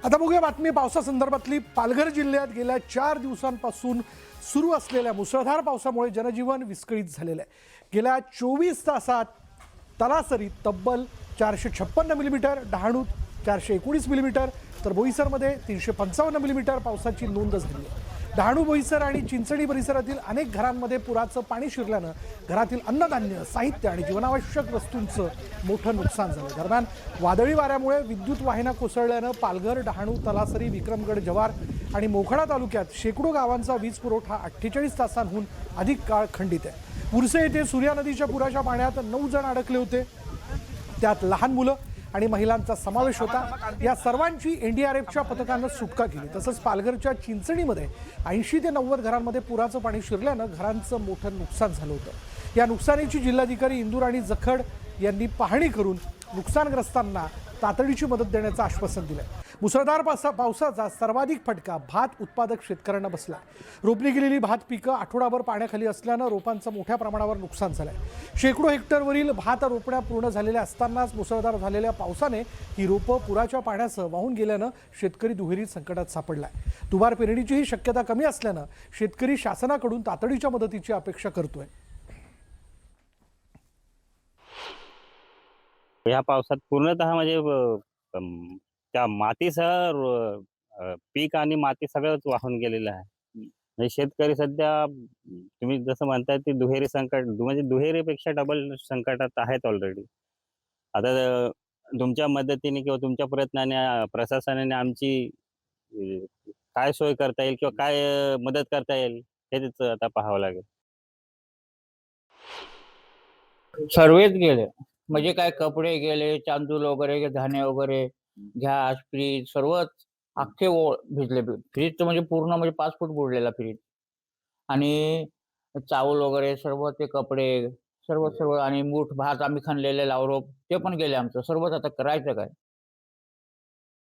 आता बघूया बातमी पावसासंदर्भातली। पालघर जिल्ह्यात गेल्या 4 दिवसांपासून सुरू असलेल्या मुसळधार पावसामुळे जनजीवन विस्कळीत झालेलं आहे। गेल्या 24 तासात तलासरीत तब्बल 456 मिलीमीटर, डहाणूत 419 मिलीमीटर तर बोईसरमध्ये 355 मिलीमीटर पावसाची नोंद झाली आहे। डहाणू, बोईसर आणि चिंचणी परिसरातील अनेक घरांमध्ये पुराचं पाणी शिरल्यानं घरातील अन्नधान्य, साहित्य आणि जीवनावश्यक वस्तूंचं मोठं नुकसान झालं। दरम्यान वादळी वाऱ्यामुळे विद्युत वाहिन्या कोसळल्यानं पालघर, डहाणू, तलासरी, विक्रमगड, जव्हार आणि मोखाडा तालुक्यात शेकडो गावांचा वीज पुरवठा 48 तासांहून अधिक काळ खंडित आहे। उर्से येथे सूर्या नदीच्या पुराच्या पाण्यात 9 जण अडकले होते, त्यात लहान मुलं आणि महिलांचा समावेश होता। या सर्वांची एनडीआरएफच्या पथकानं सुटका केली। तसंच पालघरच्या चिंचणीमध्ये 80 ते 90 घरांमध्ये पुराचं पाणी शिरल्यानं घरांचं मोठं नुकसान झालं होतं। या नुकसानीची जिल्हाधिकारी इंदुराणी जखड यांनी पाहणी करून नुकसानग्रस्तांना तातडीची मदत देण्याचं आश्वासन दिलंय। मुसळधार पावसाचा सर्वाधिक फटका भात उत्पादक शेतकऱ्यांना बसला। रोपणी केलेली भात पिकं आठवडाभर पाण्याखाली असल्यानं रोपांचं मोठ्या प्रमाणावर नुकसान झालंय। शेकडो हेक्टरवरील भात रोपण्या पूर्ण झालेल्या असतानाच मुसळधार झालेल्या पावसाने ही रोपं पुराच्या पाण्यासह वाहून गेल्यानं शेतकरी दुहेरी संकटात सापडलाय। दुबार पेरणीची ही शक्यता कमी असल्यानं शेतकरी शासनाकडून तातडीच्या मदतीची अपेक्षा करतोय। या पावसात पूर्णतः म्हणजे त्या मातीसह पीक आणि माती सगळंच वाहून गेलेलं आहे. म्हणजे शेतकरी सध्या तुम्ही जसं म्हणताय ते दुहेरी संकट म्हणजे दुहेरीपेक्षा डबल संकटात आहेत ऑलरेडी. आता तुमच्या मदतीने किंवा तुमच्या प्रयत्नाने प्रशासनाने आमची काय सोय करता येईल किंवा काय मदत करता येईल हेच आता पाहावं लागेल. सर्वच गेले. म्हणजे काय कपडे गेले, तांदूळ वगैरे, धान्य वगैरे, गॅस, फ्रीज सर्वच अख्खे भिजले. फ्रीज तर म्हणजे पूर्ण म्हणजे 5 फूट बुडलेला फ्रीज. आणि चावल वगैरे सर्व ते कपडे सर्व आणि मूठ भात आम्ही खणलेले लावरोप ते पण गेले आमचं. सर्वच आता करायचं काय?